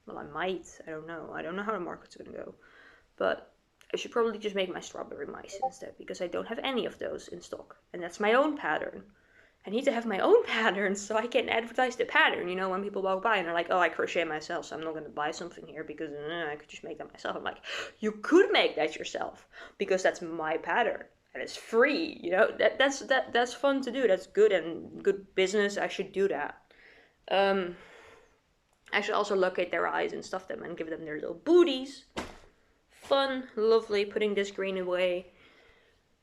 Well, I might. I don't know. I don't know how the market's gonna go. But I should probably just make my strawberry mice instead, because I don't have any of those in stock. And that's my own pattern. I need to have my own pattern so I can advertise the pattern, you know, when people walk by and they're like, oh, I crochet myself, so I'm not going to buy something here because I could just make that myself. I'm like, you could make that yourself because that's my pattern and it's free, you know. That's fun to do. That's good and good business. I should do that. I should also locate their eyes and stuff them and give them their little booties. Fun, lovely, putting this green away.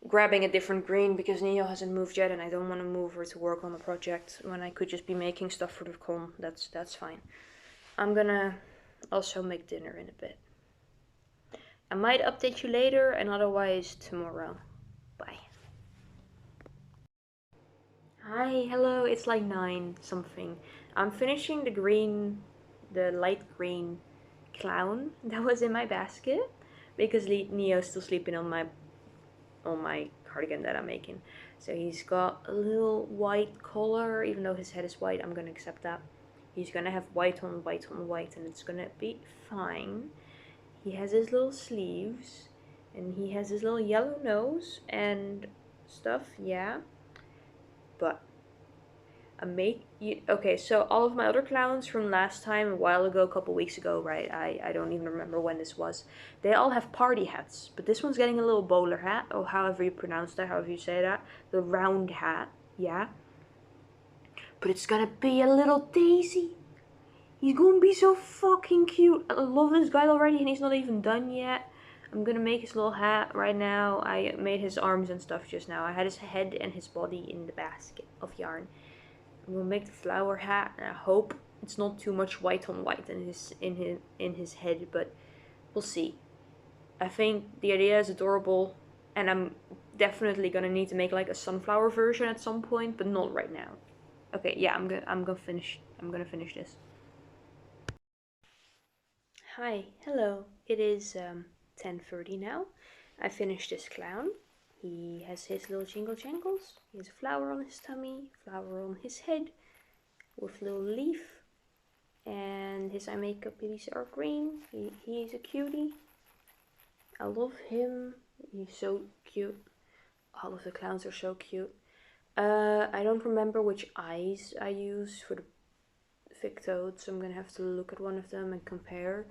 Grabbing a different green because Neo hasn't moved yet, and I don't want to move her to work on the project when I could just be making stuff for the con. That's fine. I'm gonna also make dinner in a bit. I might update you later, and otherwise tomorrow. Bye. Hi, hello. It's like 9 something. I'm finishing the light green clown that was in my basket because Neo's still sleeping on my cardigan that I'm making. So he's got a little white collar, even though his head is white. I'm gonna accept that. He's gonna have white on white on white, and it's gonna be fine. He has his little sleeves, and he has his little yellow nose and stuff, yeah. But okay, so all of my other clowns from last time, a while ago, a couple weeks ago, right? I don't even remember when this was. They all have party hats, but this one's getting a little bowler hat, or however you pronounce that, however you say that. The round hat, yeah. But it's gonna be a little daisy. He's gonna be so fucking cute. I love this guy already, and he's not even done yet. I'm gonna make his little hat right now. I made his arms and stuff just now. I had his head and his body in the basket of yarn. I'm gonna make the flower hat, and I hope it's not too much white on white in his head, but we'll see. I think the idea is adorable, and I'm definitely gonna need to make like a sunflower version at some point, but not right now. Okay, yeah, I'm gonna finish this. Hi, hello. It is 10:30 now. I finished this clown. He has his little jingle jangles. He has a flower on his tummy, flower on his head, with a little leaf. And his eye makeup is are green. He's a cutie. I love him. He's so cute. All of the clowns are so cute. I don't remember which eyes I use for the fig toad, so I'm gonna have to look at one of them and compare.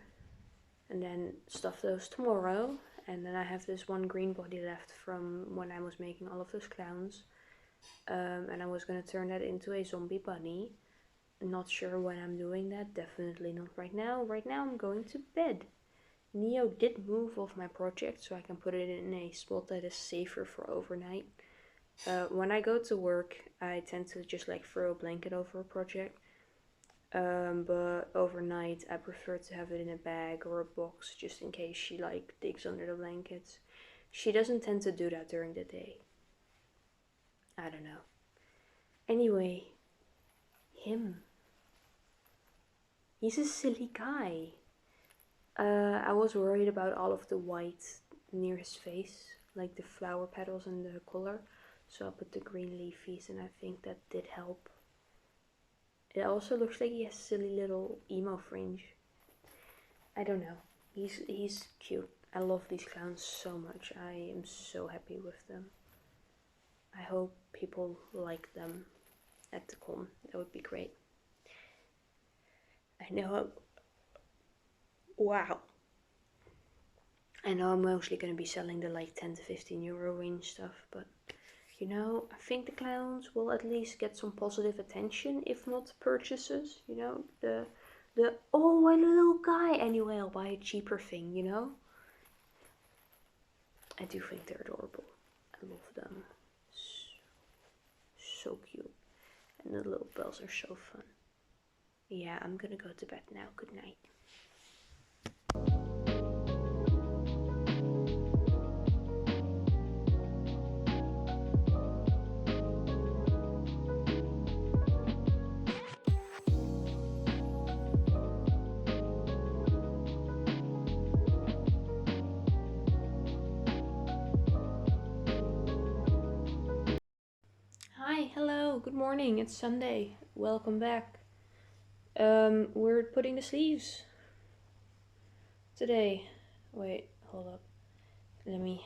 And then stuff those tomorrow. And then I have this one green body left from when I was making all of those clowns. And I was gonna turn that into a zombie bunny. Not sure when I'm doing that. Definitely not right now. Right now I'm going to bed. Neo did move off my project, so I can put it in a spot that is safer for overnight. When I go to work, I tend to just like throw a blanket over a project. But overnight I prefer to have it in a bag or a box, just in case she like digs under the blankets. She doesn't tend to do that during the day. I don't know. Anyway, him. He's a silly guy. I was worried about all of the white near his face, like the flower petals and the color. So I put the green leafies and I think that did help. It also looks like he has silly little emo fringe. I don't know. He's cute. I love these clowns so much. I am so happy with them. I hope people like them at the con. That would be great. I know. Wow. I know I'm mostly going to be selling the like 10 to 15 euro range stuff, but you know, I think the clowns will at least get some positive attention, if not purchases. You know, the oh, what a little guy. Anyway, I'll buy a cheaper thing, you know? I do think they're adorable. I love them. So cute. And the little bells are so fun. Yeah, I'm gonna go to bed now. Good night. Hi, hello, good morning. It's Sunday. Welcome back. We're putting the sleeves today. Wait, hold up. Let me.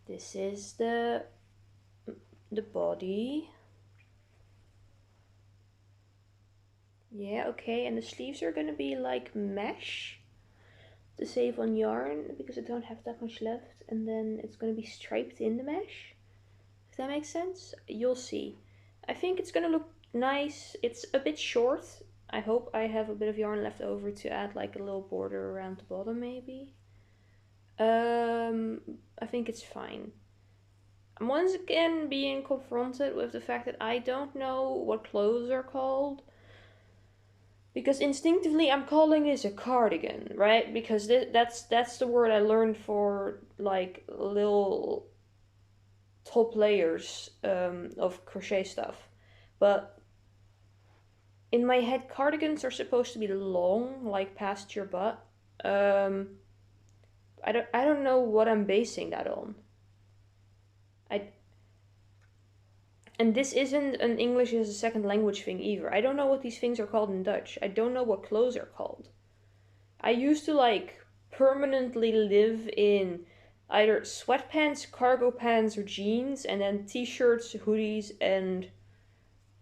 This is the body. Yeah, okay, and the sleeves are gonna be like mesh to save on yarn because I don't have that much left, and then it's gonna be striped in the mesh. If that makes sense, you'll see. I think it's gonna look nice. It's a bit short. I hope I have a bit of yarn left over to add like a little border around the bottom maybe. I think it's fine. I'm once again being confronted with the fact that I don't know what clothes are called. Because instinctively I'm calling this a cardigan, right? Because that's the word I learned for like little top layers of crochet stuff. But in my head, cardigans are supposed to be long, like past your butt. I don't know what I'm basing that on. And this isn't an English as a second language thing either. I don't know what these things are called in Dutch. I don't know what clothes are called. I used to like permanently live in either sweatpants, cargo pants, or jeans, and then t-shirts, hoodies, and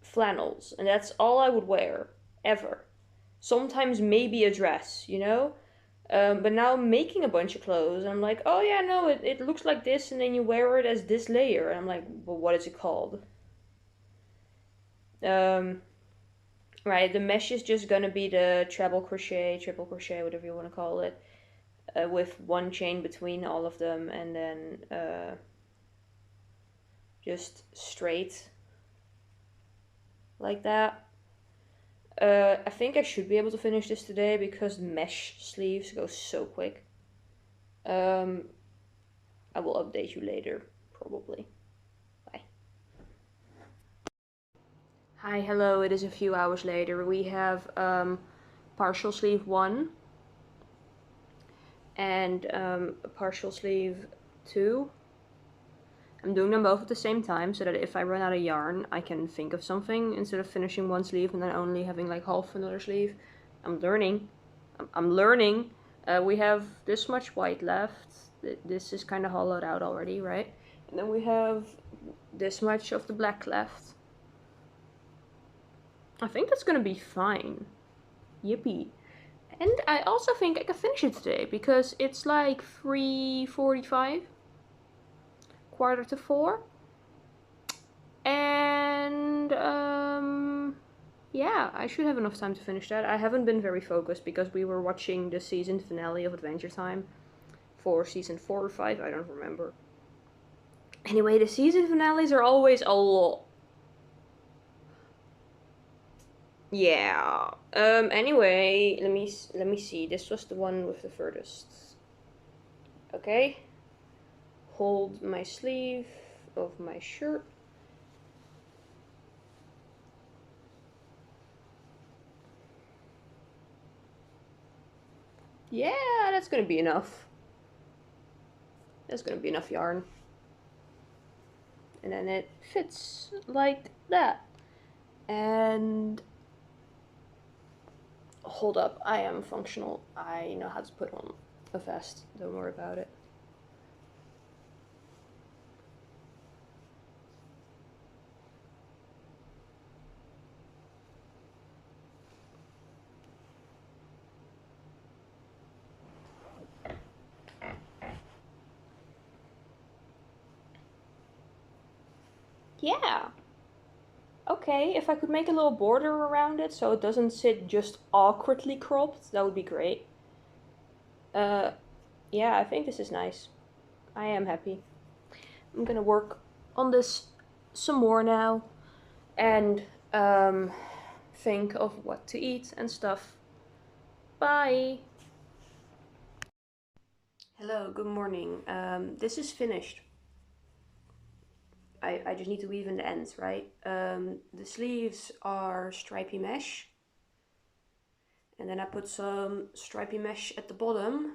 flannels. And that's all I would wear, ever. Sometimes maybe a dress, you know? But now I'm making a bunch of clothes, and I'm like, oh yeah, no, it looks like this, and then you wear it as this layer. And I'm like, well, what is it called? Right, the mesh is just gonna be the treble crochet, triple crochet, whatever you want to call it, with one chain between all of them, and then just straight like that. I think I should be able to finish this today because mesh sleeves go so quick. I will update you later, probably. Bye. Hi, hello, it is a few hours later. We have partial sleeve 1 and partial sleeve 2. I'm doing them both at the same time so that if I run out of yarn, I can think of something instead of finishing one sleeve and then only having like half another sleeve. I'm learning. I'm learning. We have this much white left. This is kind of hollowed out already, right? And then we have this much of the black left. I think that's gonna be fine. Yippee. And I also think I can finish it today because it's like 3:45, quarter to 4. And yeah, I should have enough time to finish that. I haven't been very focused because we were watching the season finale of Adventure Time for season 4 or 5, I don't remember. Anyway, the season finales are always a lot. Yeah. Anyway, let me see. This was the one with the furthest. Okay. Hold my sleeve of my shirt. Yeah, that's gonna be enough. That's gonna be enough yarn. And then it fits like that. And hold up, I am functional. I know how to put on a vest. Don't worry about it. Yeah. Okay, if I could make a little border around it so it doesn't sit just awkwardly cropped, that would be great. Yeah, I think this is nice. I am happy. I'm gonna work on this some more now and think of what to eat and stuff. Bye! Hello, good morning. This is finished. I just need to weave in the ends, right? The sleeves are stripy mesh. And then I put some stripy mesh at the bottom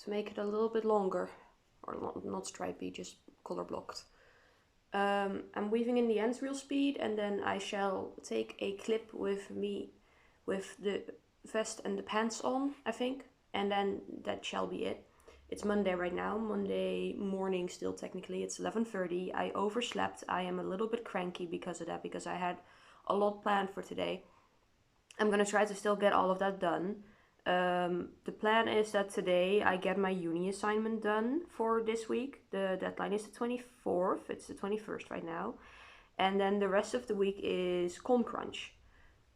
to make it a little bit longer. Or not stripy, just color blocked. I'm weaving in the ends real speed, and then I shall take a clip with me with the vest and the pants on, I think. And then that shall be it. It's Monday right now, Monday morning still technically. It's 11:30. I overslept. I am a little bit cranky because of that, because I had a lot planned for today. I'm gonna try to still get all of that done. The plan is that today I get my uni assignment done for this week. The deadline is the 24th. It's the 21st right now. And then the rest of the week is con crunch.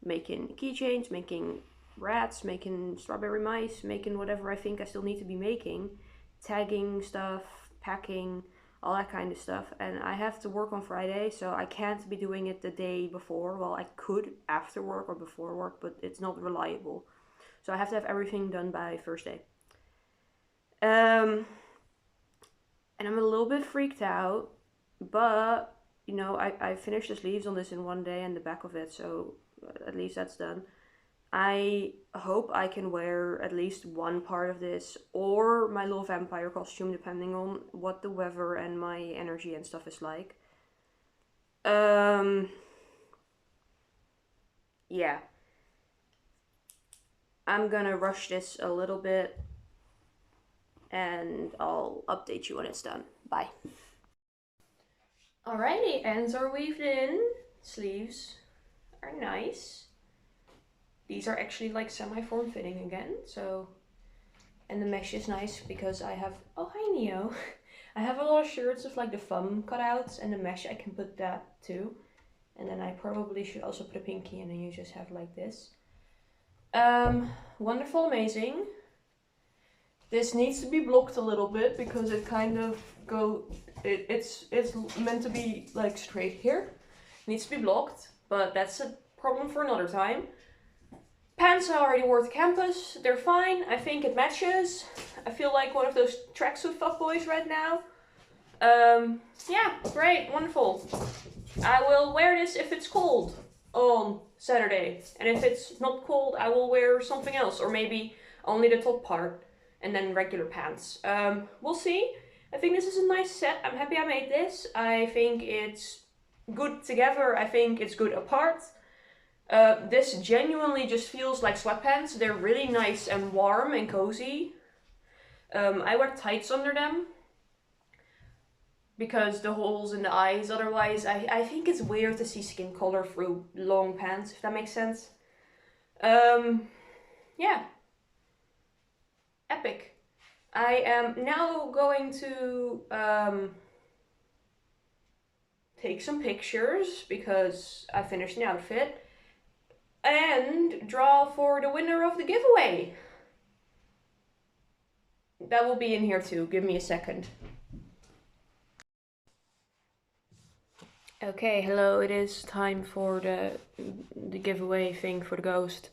Making keychains, making rats, making strawberry mice, making whatever I think I still need to be making. Tagging stuff, packing, all that kind of stuff. And I have to work on Friday, so I can't be doing it the day before. Well, I could after work or before work, but it's not reliable. So I have to have everything done by Thursday. And I'm a little bit freaked out, but you know, I finished the sleeves on this in one day and the back of it, so at least that's done. I hope I can wear at least one part of this or my little vampire costume, depending on what the weather and my energy and stuff is like. Yeah. I'm gonna rush this a little bit and I'll update you when it's done. Bye. Alrighty, ends are weaved in. Sleeves are nice. These are actually like semi-form fitting again, so. And the mesh is nice because I have, oh hi Neo. I have a lot of shirts with like the thumb cutouts, and the mesh I can put that too. And then I probably should also put a pinky, and then you just have like this. Wonderful, amazing. This needs to be blocked a little bit because it kind of it's meant to be like straight here. It needs to be blocked, but that's a problem for another time. Pants I already wore to campus. They're fine. I think it matches. I feel like one of those tracksuit fuckboys right now. Yeah, great, wonderful. I will wear this if it's cold on Saturday. And if it's not cold, I will wear something else. Or maybe only the top part and then regular pants. We'll see. I think this is a nice set. I'm happy I made this. I think it's good together. I think it's good apart. This genuinely just feels like sweatpants. They're really nice and warm and cozy. I wear tights under them because the holes in the eyes. Otherwise, I think it's weird to see skin color through long pants, if that makes sense. Yeah. Epic. I am now going to take some pictures because I finished the outfit and draw for the winner of the giveaway. That will be in here too. Give me a second. Okay, hello. It is time for the giveaway thing for the ghost.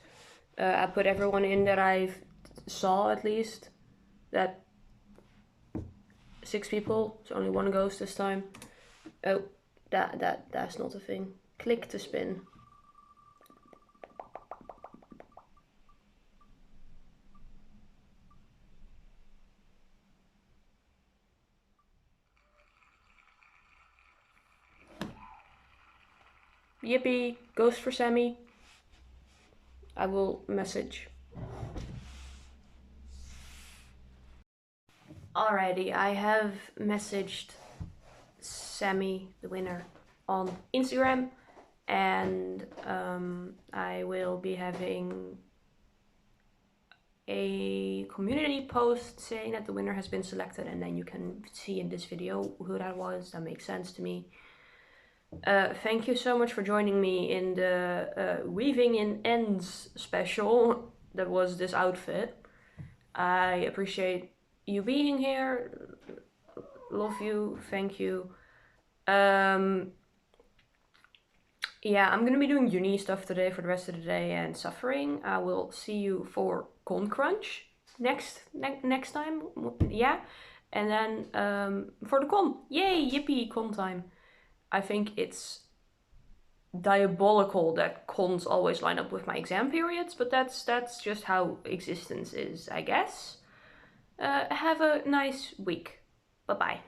I put everyone in that I saw at least. That 6 people. It's only one ghost this time. Oh, that's not a thing. Click to spin. yippee, ghost for Sammy. I will message. Alrighty, I have messaged Sammy, the winner, on Instagram, and I will be having a community post saying that the winner has been selected, and then you can see in this video who that was. That makes sense to me. Thank you so much for joining me in the Weaving in Ends special that was this outfit. I appreciate you being here. Love you. Thank you. Yeah, I'm gonna be doing uni stuff today for the rest of the day and suffering. I will see you for Con Crunch next time. Yeah, and then for the con. Yay, yippee, con time. I think it's diabolical that cons always line up with my exam periods, but that's just how existence is, I guess. Have a nice week. Bye bye.